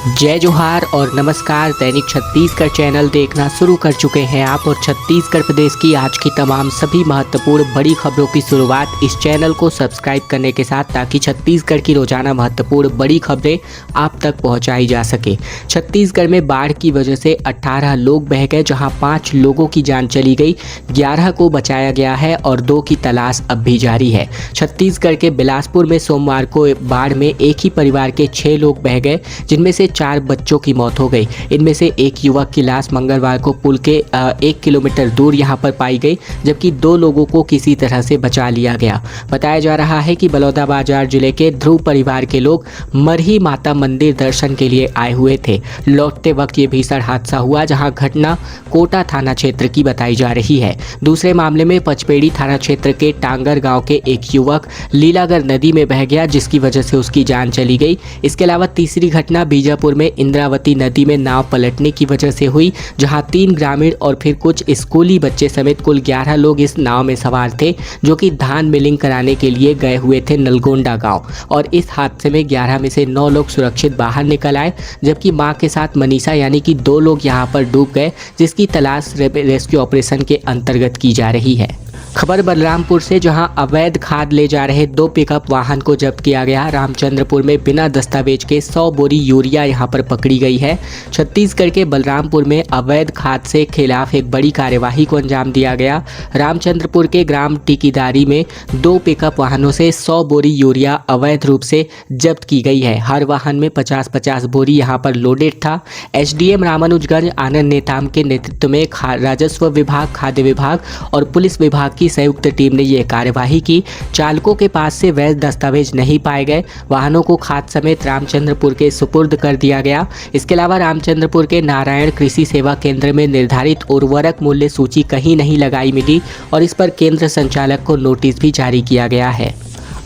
जय जोहार और नमस्कार। दैनिक छत्तीसगढ़ चैनल देखना शुरू कर चुके हैं आप और छत्तीसगढ़ प्रदेश की आज की तमाम सभी महत्वपूर्ण बड़ी खबरों की शुरुआत इस चैनल को सब्सक्राइब करने के साथ, ताकि छत्तीसगढ़ की रोजाना महत्वपूर्ण बड़ी खबरें आप तक पहुंचाई जा सके। छत्तीसगढ़ में बाढ़ की वजह से 18 लोग बह गए, जहां 5 लोगों की जान चली गई, 11 को बचाया गया है और 2 की तलाश अब भी जारी है। छत्तीसगढ़ के बिलासपुर में सोमवार को बाढ़ में एक ही परिवार के 6 लोग बह गए, जिनमें से 4 बच्चों की मौत हो गई। इनमें से एक युवक की लाश मंगलवार को पुल के 1 किलोमीटर दूर यहां पर पाई गई, जबकि 2 लोगों को किसी तरह से बचा लिया गया। बताया जा रहा है कि बलौदाबाजार जिले के ध्रुव परिवार के लोग मरही माता मंदिर दर्शन के लिए आए हुए थे। लौटते वक्त ये भीषण हादसा हुआ, जहां घटना कोटा थाना क्षेत्र की बताई जा रही है। दूसरे मामले में पचपेड़ी थाना क्षेत्र के टांगर गांव के एक युवक लीलागर नदी में बह गया, जिसकी वजह से उसकी जान चली गई। इसके अलावा तीसरी घटना बीजापुर में इंद्रावती नदी में नाव पलटने की वजह से हुई, जहां 3 ग्रामीण और फिर कुछ स्कूली बच्चे समेत कुल 11 लोग इस नाव में सवार थे, जो कि धान मिलिंग कराने के लिए गए हुए थे नलगोंडा गांव। और इस हादसे में 11 में से 9 लोग सुरक्षित बाहर निकल आए, जबकि मां के साथ मनीषा यानी कि 2 लोग यहां पर डूब गए, जिसकी तलाश रेस्क्यू ऑपरेशन के अंतर्गत की जा रही है। खबर बलरामपुर से, जहां अवैध खाद ले जा रहे 2 पिकअप वाहन को जब्त किया गया। रामचंद्रपुर में बिना दस्तावेज के 100 बोरी यूरिया यहां पर पकड़ी गई है। छत्तीसगढ़ के बलरामपुर में अवैध खाद से खिलाफ एक बड़ी कार्यवाही को अंजाम दिया गया। रामचंद्रपुर के ग्राम टिकीदारी में 2 पिकअप वाहनों से 100 बोरी यूरिया अवैध रूप से जब्त की गई है। हर वाहन में 50-50 बोरी यहां पर लोडेड था। एसडीएम रामानुजगंज आनंद नेताम के नेतृत्व में राजस्व विभाग, खाद्य विभाग और पुलिस विभाग की संयुक्त टीम ने यह कार्यवाही की। चालकों के पास से वैध दस्तावेज नहीं पाए गए। वाहनों को खाद समेत रामचंद्रपुर के सुपुर्द कर दिया गया। इसके अलावा रामचंद्रपुर के नारायण कृषि सेवा केंद्र में निर्धारित उर्वरक मूल्य सूची कहीं नहीं लगाई मिली और इस पर केंद्र संचालक को नोटिस भी जारी किया गया है।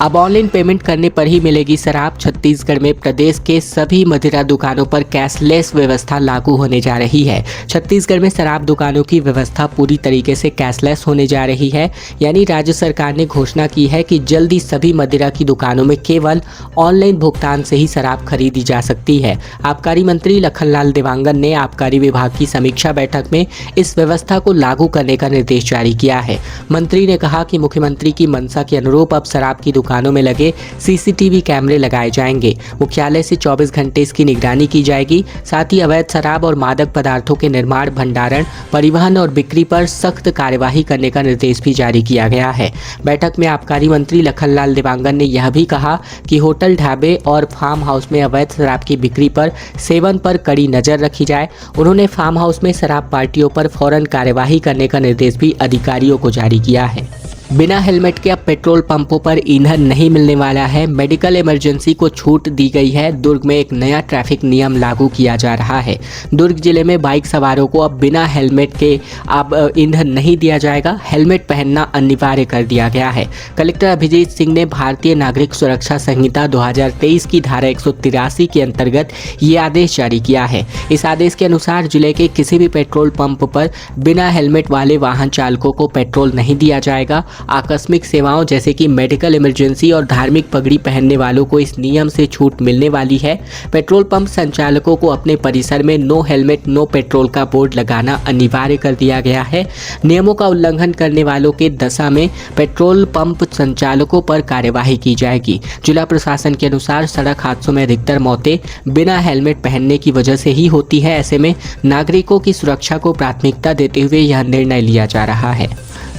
अब ऑनलाइन पेमेंट करने पर ही मिलेगी शराब। छत्तीसगढ़ में प्रदेश के सभी मदिरा दुकानों पर कैशलेस व्यवस्था लागू होने जा रही है। छत्तीसगढ़ में शराब दुकानों की व्यवस्था पूरी तरीके से कैशलेस होने जा रही है, यानी राज्य सरकार ने घोषणा की है कि जल्दी सभी मदिरा की दुकानों में केवल ऑनलाइन भुगतान से ही शराब खरीदी जा सकती है। आबकारी मंत्री लखनलाल देवांगन ने आबकारी विभाग की समीक्षा बैठक में इस व्यवस्था को लागू करने का निर्देश जारी किया है। मंत्री ने कहा कि मुख्यमंत्री की मंशा के अनुरूप अब शराब की दुकानों में लगे सीसीटीवी कैमरे लगाए जाएंगे। मुख्यालय से 24 घंटे इसकी निगरानी की जाएगी। साथ ही अवैध शराब और मादक पदार्थों के निर्माण, भंडारण, परिवहन और बिक्री पर सख्त कार्यवाही करने का निर्देश भी जारी किया गया है। बैठक में आबकारी मंत्री लखनलाल देवांगन ने यह भी कहा कि होटल, ढाबे और फार्म हाउस में अवैध शराब की बिक्री पर, सेवन पर कड़ी नजर रखी जाए। उन्होंने फार्म हाउस में शराब पार्टियों पर फौरन कार्यवाही करने का निर्देश भी अधिकारियों को जारी किया है। बिना हेलमेट के अब पेट्रोल पंपों पर ईंधन नहीं मिलने वाला है। मेडिकल इमरजेंसी को छूट दी गई है। दुर्ग में एक नया ट्रैफिक नियम लागू किया जा रहा है। दुर्ग जिले में बाइक सवारों को अब बिना हेलमेट के अब ईंधन नहीं दिया जाएगा। हेलमेट पहनना अनिवार्य कर दिया गया है। कलेक्टर अभिजीत सिंह ने भारतीय नागरिक सुरक्षा संहिता 2023 की धारा 183 के अंतर्गत ये आदेश जारी किया है। इस आदेश के अनुसार जिले के किसी भी पेट्रोल पंप पर बिना हेलमेट वाले वाहन चालकों को पेट्रोल नहीं दिया जाएगा। आकस्मिक सेवाओं जैसे कि मेडिकल इमरजेंसी और धार्मिक पगड़ी पहनने वालों को इस नियम से छूट मिलने वाली है। पेट्रोल पंप संचालकों को अपने परिसर में नो हेलमेट नो पेट्रोल का बोर्ड लगाना अनिवार्य कर दिया गया है। नियमों का उल्लंघन करने वालों के दशा में पेट्रोल पंप संचालकों पर कार्यवाही की जाएगी। जिला प्रशासन के अनुसार सड़क हादसों में अधिकतर मौतें बिना हेलमेट पहनने की वजह से ही होती है। ऐसे में नागरिकों की सुरक्षा को प्राथमिकता देते हुए यह निर्णय लिया जा रहा है।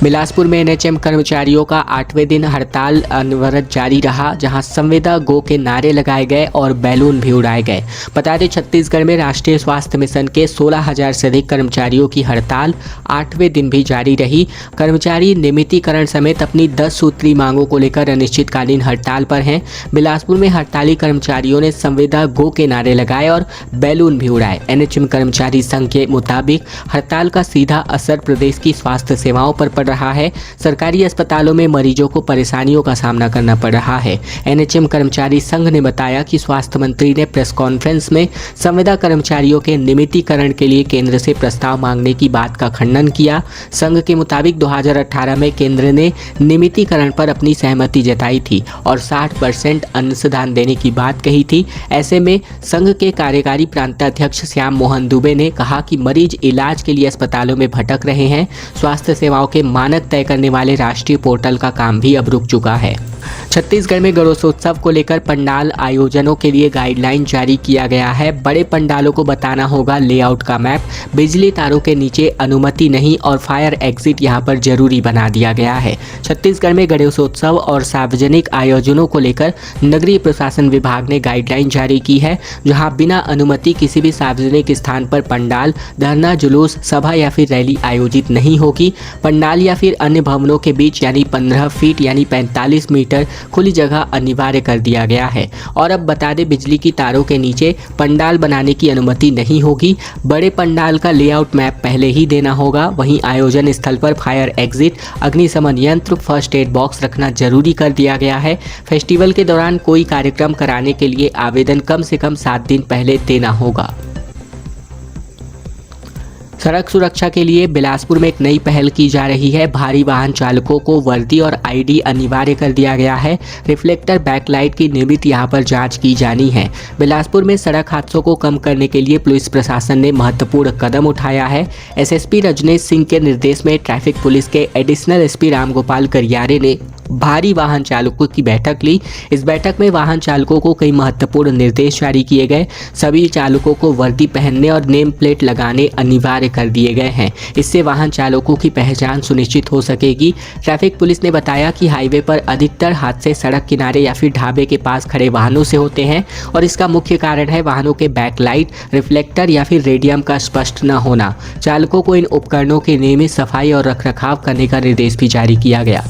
बिलासपुर में एनएचएम कर्मचारियों का 8वें दिन हड़ताल अनवरत जारी रहा, जहां संविदा गो के नारे लगाए गए और बैलून भी उड़ाए गए। बता दें, छत्तीसगढ़ में राष्ट्रीय स्वास्थ्य मिशन के 16,000 से अधिक कर्मचारियों की हड़ताल 8वें दिन भी जारी रही। कर्मचारी नियमितीकरण समेत अपनी 10 सूत्री मांगों को लेकर अनिश्चितकालीन हड़ताल पर हैं। बिलासपुर में हड़ताली कर्मचारियों ने संविदा गो के नारे लगाए और बैलून भी उड़ाए। एनएचएम कर्मचारी संघ के मुताबिक हड़ताल का सीधा असर प्रदेश की स्वास्थ्य सेवाओं पर पड़ रहा है। सरकारी अस्पतालों में मरीजों को परेशानियों का सामना करना पड़ रहा है। एनएचएम कर्मचारी संघ ने बताया कि स्वास्थ्य मंत्री ने प्रेस कॉन्फ्रेंस में संविदा कर्मचारियों के नियमितीकरण के लिए केंद्र से प्रस्ताव मांगने की बात का खंडन किया। संघ के मुताबिक 2018 में केंद्र ने नियमितीकरण पर अपनी सहमति जताई थी और 60% अंशदान देने की बात कही थी। ऐसे में संघ के कार्यकारी प्रांताध्यक्ष श्याम मोहन दुबे ने कहा कि मरीज इलाज के लिए अस्पतालों में भटक रहे हैं। स्वास्थ्य सेवाओं के मानक तय करने वाले राष्ट्रीय पोर्टल का काम भी अब रुक चुका है। छत्तीसगढ़ में गणेशोत्सव को लेकर पंडाल आयोजनों के लिए गाइडलाइन जारी किया गया है। बड़े पंडालों को बताना होगा लेआउट का मैप, बिजली तारों के नीचे अनुमति नहीं और फायर एग्जिट यहां पर जरूरी बना दिया गया है। छत्तीसगढ़ में गणेशोत्सव और सार्वजनिक आयोजनों को लेकर नगरीय प्रशासन विभाग ने गाइडलाइन जारी की है, जहां बिना अनुमति किसी भी सार्वजनिक स्थान पर पंडाल, धरना, जुलूस, सभा या फिर रैली आयोजित नहीं होगी। पंडाल या फिर अन्य भवनों के बीच यानी 15 फीट यानी 45 मीटर खुली जगह अनिवार्य कर दिया गया है। और अब बता दें, बिजली की तारों के नीचे पंडाल बनाने की अनुमति नहीं होगी। बड़े पंडाल का लेआउट मैप पहले ही देना होगा। वहीं आयोजन स्थल पर फायर एग्जिट, अग्निशमन यंत्र, फर्स्ट एड बॉक्स रखना जरूरी कर दिया गया है। फेस्टिवल के दौरान कोई कार्यक्रम कराने के लिए आवेदन कम से कम 7 दिन पहले देना होगा। सड़क सुरक्षा के लिए बिलासपुर में एक नई पहल की जा रही है। भारी वाहन चालकों को वर्दी और आईडी अनिवार्य कर दिया गया है। रिफ्लेक्टर बैकलाइट की नियमित यहां पर जांच की जानी है। बिलासपुर में सड़क हादसों को कम करने के लिए पुलिस प्रशासन ने महत्वपूर्ण कदम उठाया है। एसएसपी रजनेश सिंह के निर्देश में ट्रैफिक पुलिस के एडिशनल एसपी रामगोपाल करियारे ने भारी वाहन चालकों की बैठक ली। इस बैठक में वाहन चालकों को कई महत्वपूर्ण निर्देश जारी किए गए। सभी चालकों को वर्दी पहनने और नेम प्लेट लगाने अनिवार्य कर दिए गए हैं। इससे वाहन चालकों की पहचान सुनिश्चित हो सकेगी। ट्रैफिक पुलिस ने बताया कि हाईवे पर अधिकतर हादसे सड़क किनारे या फिर ढाबे के पास खड़े वाहनों से होते हैं और इसका मुख्य कारण है वाहनों के बैकलाइट, रिफ्लेक्टर या फिर रेडियम का स्पष्ट न होना। चालकों को इन उपकरणों की नियमित सफाई और रखरखाव करने का निर्देश भी जारी किया गया।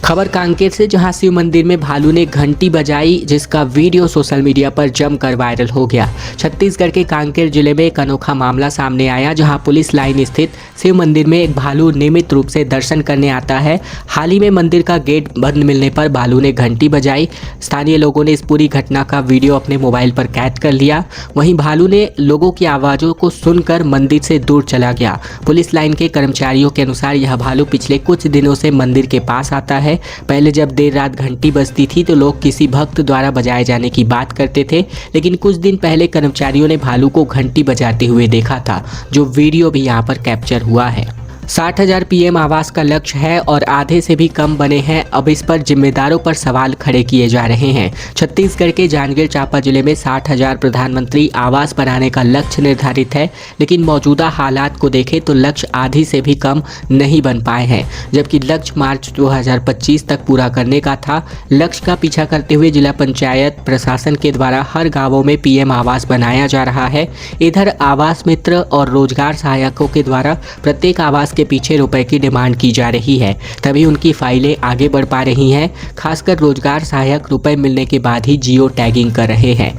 खबर कांकेर से, जहां शिव मंदिर में भालू ने घंटी बजाई, जिसका वीडियो सोशल मीडिया पर जमकर वायरल हो गया। छत्तीसगढ़ के कांकेर जिले में एक अनोखा मामला सामने आया, जहां पुलिस लाइन स्थित शिव मंदिर में एक भालू नियमित रूप से दर्शन करने आता है। हाल ही में मंदिर का गेट बंद मिलने पर भालू ने घंटी बजाई। स्थानीय लोगों ने इस पूरी घटना का वीडियो अपने मोबाइल पर कैद कर लिया। वहीं भालू ने लोगों की आवाज़ों को सुनकर मंदिर से दूर चला गया। पुलिस लाइन के कर्मचारियों के अनुसार यह भालू पिछले कुछ दिनों से मंदिर के पास आता है। पहले जब देर रात घंटी बजती थी तो लोग किसी भक्त द्वारा बजाए जाने की बात करते थे, लेकिन कुछ दिन पहले कर्मचारियों ने भालू को घंटी बजाते हुए देखा था, जो वीडियो भी यहाँ पर कैप्चर हुआ है। 60,000 पीएम आवास का लक्ष्य है और आधे से भी कम बने हैं। अब इस पर जिम्मेदारों पर सवाल खड़े किए जा रहे हैं। छत्तीसगढ़ के जांजगीर चांपा जिले में 60,000 प्रधानमंत्री आवास बनाने का लक्ष्य निर्धारित है, लेकिन मौजूदा हालात को देखें तो लक्ष्य आधी से भी कम नहीं बन पाए हैं, जबकि लक्ष्य मार्च 2025 तक पूरा करने का था। लक्ष्य का पीछा करते हुए जिला पंचायत प्रशासन के द्वारा हर गाँवों में पीएम आवास बनाया जा रहा है। इधर आवास मित्र और रोजगार सहायकों के द्वारा प्रत्येक आवास के पीछे रुपए की डिमांड की जा रही है, तभी उनकी फाइलें आगे बढ़ पा रही हैं। खासकर रोजगार सहायक रुपए मिलने के बाद ही जियो टैगिंग कर रहे हैं।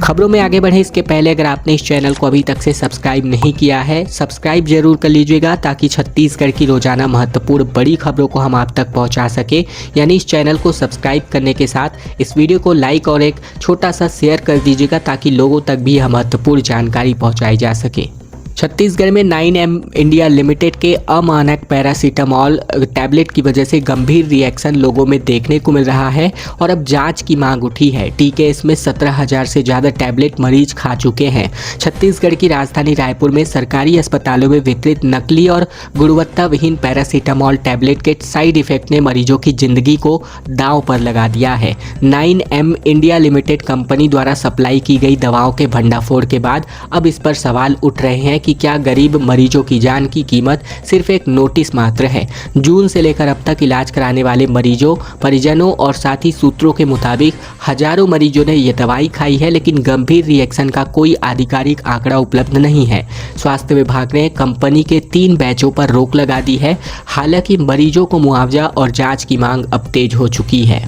खबरों में आगे बढ़े इसके पहले अगर आपने इस चैनल को अभी तक से सब्सक्राइब नहीं किया है, सब्सक्राइब जरूर कर लीजिएगा, ताकि छत्तीसगढ़ की रोजाना महत्वपूर्ण बड़ी खबरों को हम आप तक पहुंचा सके। यानी इस चैनल को सब्सक्राइब करने के साथ इस वीडियो को लाइक और एक छोटा सा शेयर कर दीजिएगा, ताकि लोगों तक भी यह महत्वपूर्ण जानकारी पहुँचाई जा सके। छत्तीसगढ़ में 9M इंडिया लिमिटेड के अमानक पैरासीटामॉल टैबलेट की वजह से गंभीर रिएक्शन लोगों में देखने को मिल रहा है और अब जांच की मांग उठी है। टीकेएस में 17,000 से ज़्यादा टैबलेट मरीज खा चुके हैं। छत्तीसगढ़ की राजधानी रायपुर में सरकारी अस्पतालों में वितरित नकली और गुणवत्ता विहीन पैरासीटामॉल टैबलेट के साइड इफेक्ट ने मरीजों की जिंदगी को दांव पर लगा दिया है। 9M इंडिया लिमिटेड कंपनी द्वारा सप्लाई की गई दवाओं के भंडाफोड़ के बाद अब इस पर सवाल उठ रहे हैं कि क्या गरीब मरीजों की जान की कीमत सिर्फ एक नोटिस मात्र है। जून से लेकर अब तक इलाज कराने वाले मरीजों, परिजनों और साथी सूत्रों के मुताबिक हजारों मरीजों ने यह दवाई खाई है, लेकिन गंभीर रिएक्शन का कोई आधिकारिक आंकड़ा उपलब्ध नहीं है। स्वास्थ्य विभाग ने कंपनी के 3 बैचों पर रोक लगा दी है। हालांकि मरीजों को मुआवजा और जांच की मांग अब तेज हो चुकी है।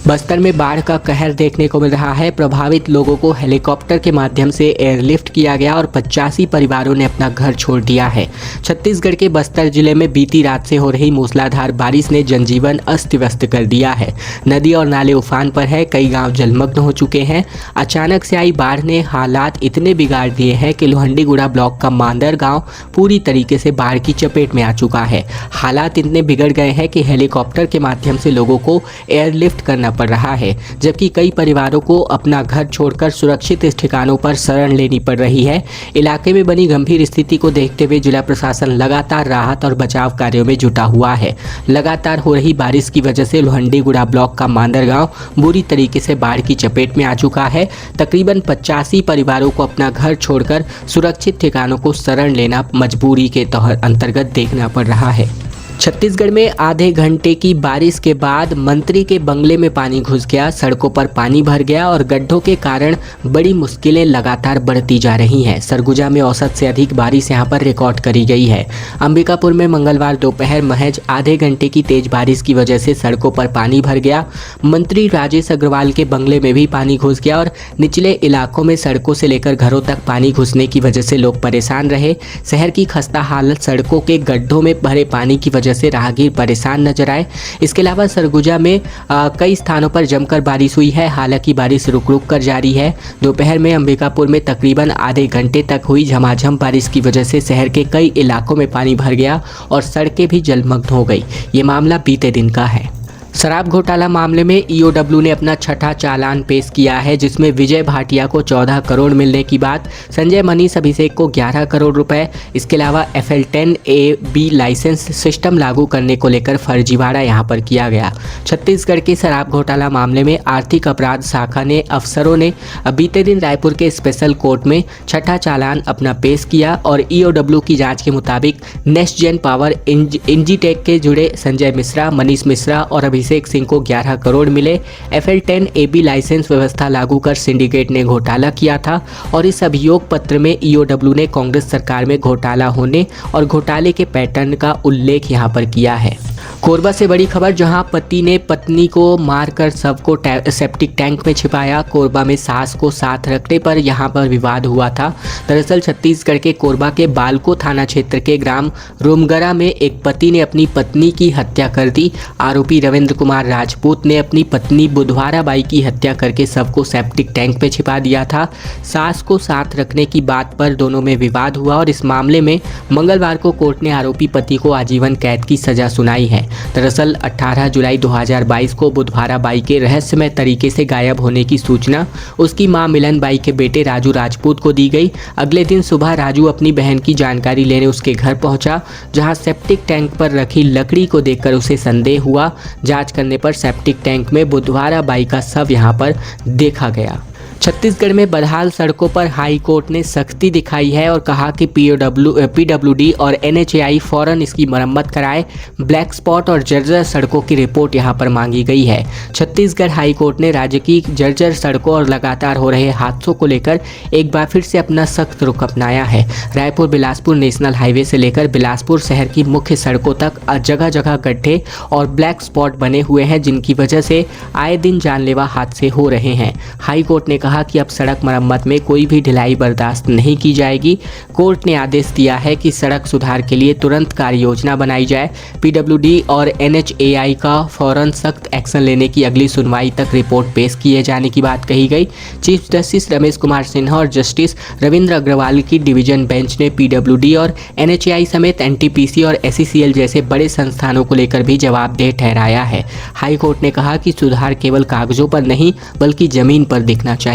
बस्तर में बाढ़ का कहर देखने को मिल रहा है। प्रभावित लोगों को हेलीकॉप्टर के माध्यम से एयरलिफ्ट किया गया और 85 परिवारों ने अपना घर छोड़ दिया है। छत्तीसगढ़ के बस्तर जिले में बीती रात से हो रही मूसलाधार बारिश ने जनजीवन अस्त व्यस्त कर दिया है। नदी और नाले उफान पर है, कई गांव जलमग्न हो चुके हैं। अचानक से आई बाढ़ ने हालात इतने बिगाड़ दिए हैं कि लोहंडीगुड़ा ब्लॉक का मांदर गाँव पूरी तरीके से बाढ़ की चपेट में आ चुका है। हालात इतने बिगड़ गए हैं कि हेलीकॉप्टर के माध्यम से लोगों को एयरलिफ्ट करना पड़ रहा है, जबकि कई परिवारों को अपना घर छोड़कर सुरक्षित ठिकानों पर शरण लेनी पड़ रही है। इलाके में बनी गंभीर स्थिति को देखते हुए जिला प्रशासन लगातार राहत और बचाव कार्यों में जुटा हुआ है। लगातार हो रही बारिश की वजह से लोहंडीगुड़ा ब्लॉक का मांदर गांव बुरी तरीके से बाढ़ की चपेट में आ चुका है। तकरीबन 85 परिवारों को अपना घर छोड़कर सुरक्षित ठिकानों को शरण लेना मजबूरी के अंतर्गत देखना पड़ रहा है। छत्तीसगढ़ में आधे घंटे की बारिश के बाद मंत्री के बंगले में पानी घुस गया, सड़कों पर पानी भर गया और गड्ढों के कारण बड़ी मुश्किलें लगातार बढ़ती जा रही हैं। सरगुजा में औसत से अधिक बारिश यहां पर रिकॉर्ड करी गई है। अंबिकापुर में मंगलवार दोपहर महज आधे घंटे की तेज बारिश की वजह से सड़कों पर पानी भर गया। मंत्री राजेश अग्रवाल के बंगले में भी पानी घुस गया और निचले इलाकों में सड़कों से लेकर घरों तक पानी घुसने की वजह से लोग परेशान रहे। शहर की खस्ता हालत, सड़कों के गड्ढों में भरे पानी की वजह से राहगीर परेशान नजर आए। इसके अलावा सरगुजा में कई स्थानों पर जमकर बारिश हुई है। हालांकि बारिश रुक रुक कर जारी है। दोपहर में अंबिकापुर में तकरीबन आधे घंटे तक हुई झमाझम बारिश की वजह से शहर के कई इलाकों में पानी भर गया और सड़कें भी जलमग्न हो गई। ये मामला बीते दिन का है। शराब घोटाला मामले में ईओडब्ल्यू ने अपना छठा चालान पेश किया है, जिसमें विजय भाटिया को 14 करोड़ मिलने की बात, संजय मनीष अभिषेक को 11 करोड़ रुपए, इसके अलावा FL10A/B लाइसेंस सिस्टम लागू करने को लेकर फर्जीवाड़ा यहां पर किया गया। छत्तीसगढ़ के शराब घोटाला मामले में आर्थिक अपराध शाखा ने अफसरों ने बीते दिन रायपुर के स्पेशल कोर्ट में छठा चालान अपना पेश किया और ईओडब्ल्यू की जाँच के मुताबिक नेक्स्ट जेन पावर इंजीटेक के जुड़े संजय मिश्रा, मनीष मिश्रा और अभिषेक सिंह को 11 करोड़ मिले। FL10A/B लाइसेंस व्यवस्था लागू कर सिंडिकेट ने घोटाला किया था और इस अभियोग पत्र में ईओडब्ल्यू ने कांग्रेस सरकार में घोटाला होने और घोटाले के पैटर्न का उल्लेख यहां पर किया है। कोरबा से बड़ी खबर, जहां पति ने पत्नी को मारकर शव को सेप्टिक टैंक में छिपाया। कोरबा में सास को साथ रखने पर यहां पर विवाद हुआ था। दरअसल छत्तीसगढ़ के कोरबा के बालको थाना क्षेत्र के ग्राम रोमगरा में एक पति ने अपनी पत्नी की हत्या कर दी। आरोपी रविंद्र कुमार राजपूत ने अपनी पत्नी बुधवारा बाई की हत्या करके शव को सेप्टिक टैंक में छिपा दिया था। सास को साथ रखने की बात पर दोनों में विवाद हुआ और इस मामले में मंगलवार को कोर्ट ने आरोपी पति को आजीवन कैद की सजा सुनाई है। दरअसल 18 जुलाई 2022 को बुधवारा बाई के रहस्यमय तरीके से गायब होने की सूचना उसकी मां मिलन बाई के बेटे राजू राजपूत को दी गई। अगले दिन सुबह राजू अपनी बहन की जानकारी लेने उसके घर पहुंचा, जहां सेप्टिक टैंक पर रखी लकड़ी को देखकर उसे संदेह हुआ। जांच करने पर सेप्टिक टैंक में बुधवारा बाई का शव यहां पर देखा गया। छत्तीसगढ़ में बदहाल सड़कों पर हाई कोर्ट ने सख्ती दिखाई है और कहा कि PWD और NHAI फौरन इसकी मरम्मत कराए। ब्लैक स्पॉट और जर्जर सड़कों की रिपोर्ट यहां पर मांगी गई है। छत्तीसगढ़ हाई कोर्ट ने राज्य की जर्जर सड़कों और लगातार हो रहे हादसों को लेकर एक बार फिर से अपना सख्त रुख अपनाया है। रायपुर बिलासपुर नेशनल हाईवे से लेकर बिलासपुर शहर की मुख्य सड़कों तक जगह जगह गड्ढे और ब्लैक स्पॉट बने हुए हैं, जिनकी वजह से आए दिन जानलेवा हादसे हो रहे हैं। हाई कोर्ट ने कहा कि अब सड़क मरम्मत में कोई भी ढिलाई बर्दाश्त नहीं की जाएगी। कोर्ट ने आदेश दिया है कि सड़क सुधार के लिए तुरंत कार्य योजना बनाई जाए। PWD और NHAI का फौरन सख्त एक्शन लेने की अगली सुनवाई तक रिपोर्ट पेश किए जाने की बात कही गई। चीफ जस्टिस रमेश कुमार सिन्हा और जस्टिस रविंद्र अग्रवाल की डिवीजन बेंच ने PWD और NHAI समेत NTPC और SECL जैसे बड़े संस्थानों को लेकर भी जवाबदेह ठहराया है। हाई कोर्ट ने कहा कि सुधार केवल कागजों पर नहीं बल्कि जमीन पर दिखना चाहिए।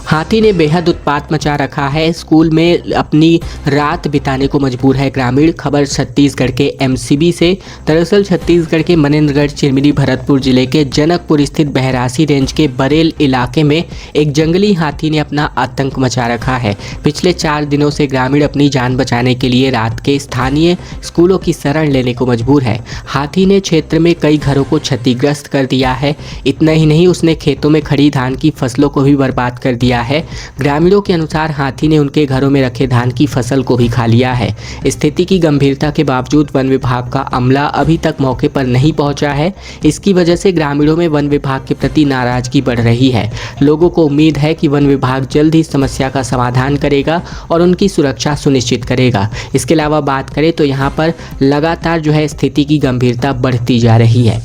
हाथी ने बेहद उत्पात मचा रखा है। स्कूल में अपनी रात बिताने को मजबूर है ग्रामीण। खबर छत्तीसगढ़ के MCB से। दरअसल छत्तीसगढ़ के मनेन्द्रगढ़ चिरमिरी भरतपुर जिले के जनकपुर स्थित बहरासी रेंज के बरेल इलाके में एक जंगली हाथी ने अपना आतंक मचा रखा है। पिछले 4 दिनों से ग्रामीण अपनी जान बचाने के लिए रात के स्थानीय स्कूलों की शरण लेने को मजबूर है। हाथी ने क्षेत्र में कई घरों को क्षतिग्रस्त कर दिया है। इतना ही नहीं, उसने खेतों में खड़ी धान की फसलों को भी बर्बाद कर दिया लिया है। ग्रामीणों के अनुसार हाथी ने उनके घरों में रखे धान की फसल को भी खा लिया है। स्थिति की गंभीरता के बावजूद वन विभाग का अमला अभी तक मौके पर नहीं पहुंचा है। इसकी वजह से ग्रामीणों में वन विभाग के प्रति नाराजगी बढ़ रही है। लोगों को उम्मीद है कि वन विभाग जल्द ही समस्या का समाधान करेगा और उनकी सुरक्षा सुनिश्चित करेगा। इसके अलावा बात करें तो यहाँ पर लगातार जो है स्थिति की गंभीरता बढ़ती जा रही है।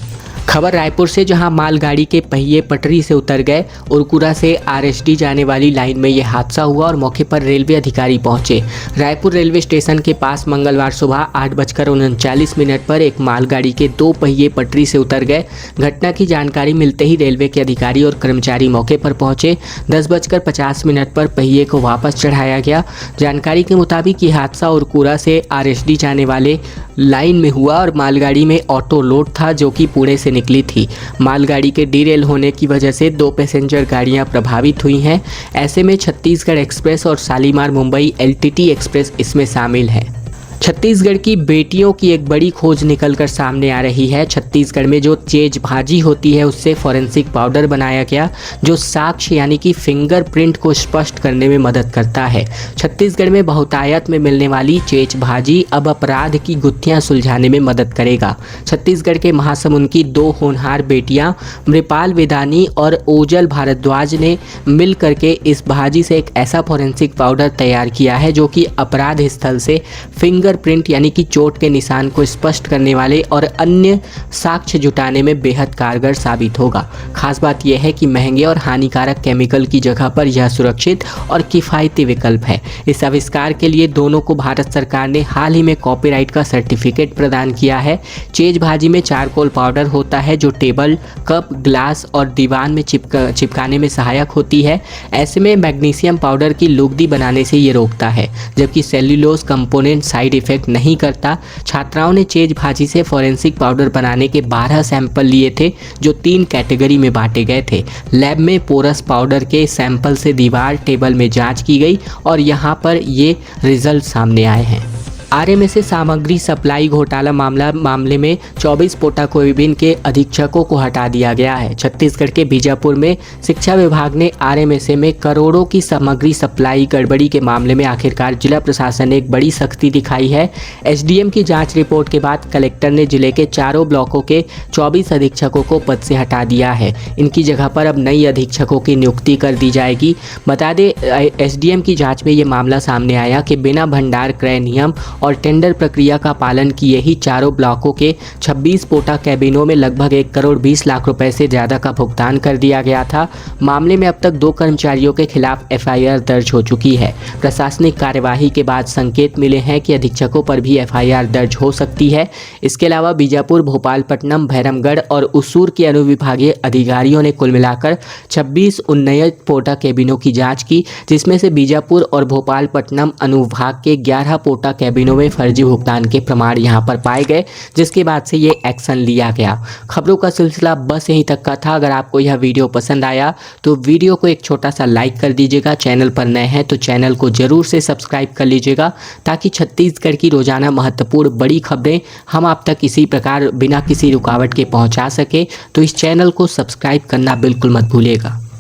खबर रायपुर से, जहां मालगाड़ी के पहिए पटरी से उतर गए। उरकुरा से आरएसडी जाने वाली लाइन में यह हादसा हुआ और मौके पर रेलवे अधिकारी पहुंचे। रायपुर रेलवे स्टेशन के पास मंगलवार सुबह 8:39 पर एक मालगाड़ी के 2 पहिए पटरी से उतर गए। घटना की जानकारी मिलते ही रेलवे के अधिकारी और कर्मचारी मौके पर पहुंचे। 10:50 पर पहिए को वापस चढ़ाया गया। जानकारी के मुताबिक ये हादसा उरकुरा से आरएसडी जाने वाले लाइन में हुआ और मालगाड़ी में ऑटो लोड था जो कि पुणे से निकली थी। मालगाड़ी के डीरेल होने की वजह से 2 पैसेंजर गाड़ियां प्रभावित हुई हैं। ऐसे में छत्तीसगढ़ एक्सप्रेस और शालीमार मुंबई एलटीटी एक्सप्रेस इसमें शामिल है। छत्तीसगढ़ की बेटियों की एक बड़ी खोज निकलकर सामने आ रही है। छत्तीसगढ़ में जो चेज भाजी होती है उससे फॉरेंसिक पाउडर बनाया गया जो साक्ष्य यानी कि फिंगरप्रिंट को स्पष्ट करने में मदद करता है। छत्तीसगढ़ में बहुतायत में मिलने वाली चेज भाजी अब अपराध की गुत्थियां सुलझाने में मदद करेगा। छत्तीसगढ़ के महासमुंद की 2 होनहार बेटियां मृपाल वेदानी और ओजल भारद्वाज ने मिल करके इस भाजी से एक ऐसा फॉरेंसिक पाउडर तैयार किया है जो कि अपराध स्थल से फिंगरप्रिंट यानी कि चोट के निशान को स्पष्ट करने वाले और अन्य साक्ष्य जुटाने में बेहद कारगर साबित होगा। खास बात यह है कि महंगे और हानिकारक केमिकल की जगह पर यह सुरक्षित और किफ़ायती विकल्प है। इस आविष्कार के लिए दोनों को भारत सरकार ने हाल ही में कॉपीराइट का सर्टिफिकेट प्रदान किया है। चेज भाजी में चारकोल पाउडर होता है जो टेबल, कप, ग्लास और दीवान में चिपकाने में सहायक होती है। ऐसे में मैग्नीशियम पाउडर की लुगदी बनाने से ये रोकता है, जबकि सेल्यूलोज कंपोनेंट साइड इफेक्ट नहीं करता। छात्राओं ने चेज भाजी से फॉरेंसिक पाउडर बनाने के 12 सैंपल लिए थे जो 3 कैटेगरी में बांटे गए थे। लैब में पोरस पाउडर के सैंपल से दीवार, टेबल में जांच की गई और यहां पर ये रिजल्ट सामने आए हैं। आरएमएसए सामग्री सप्लाई घोटाला मामले में 24 पोटाकोबिन के अधीक्षकों को हटा दिया गया है। छत्तीसगढ़ के बीजापुर में शिक्षा विभाग ने आरएमएसए में करोड़ों की सामग्री सप्लाई गड़बड़ी के मामले में आखिरकार जिला प्रशासन ने एक बड़ी सख्ती दिखाई है। एसडीएम की जांच रिपोर्ट के बाद कलेक्टर ने जिले के चारों ब्लॉकों के 24 अधीक्षकों को पद से हटा दिया है। इनकी जगह पर अब नई अधीक्षकों की नियुक्ति कर दी जाएगी। बता दें, एसडीएम की जाँच में ये मामला सामने आया कि बिना भंडार क्रय नियम और टेंडर प्रक्रिया का पालन किए ही चारों ब्लॉकों के 26 पोटा कैबिनों में लगभग 1 करोड़ 20 लाख रुपए से ज़्यादा का भुगतान कर दिया गया था। मामले में अब तक 2 कर्मचारियों के खिलाफ एफआईआर दर्ज हो चुकी है। प्रशासनिक कार्यवाही के बाद संकेत मिले हैं कि अधीक्षकों पर भी एफआईआर दर्ज हो सकती है। इसके अलावा बीजापुर, भोपालपट्टनम, भैरमगढ़ और उसूर के अनुविभागीय अधिकारियों ने कुल मिलाकर 26 उन्नयन पोटा कैबिनों की जाँच की, जिसमें से बीजापुर और भोपालपट्टनम अनुविभाग के 11 पोटा कैबिनों में फर्जी भुगतान के प्रमाण यहां पर पाए गए, जिसके बाद से ये एक्शन लिया गया। खबरों का सिलसिला बस यहीं तक का था। अगर आपको यह वीडियो पसंद आया तो वीडियो को एक छोटा सा लाइक कर दीजिएगा। चैनल पर नए हैं तो चैनल को जरूर से सब्सक्राइब कर लीजिएगा ताकि छत्तीसगढ़ की रोजाना महत्वपूर्ण बड़ी खबरें हम आप तक इसी प्रकार बिना किसी रुकावट के पहुंचा सके। तो इस चैनल को सब्सक्राइब करना बिल्कुल मत भूलिएगा।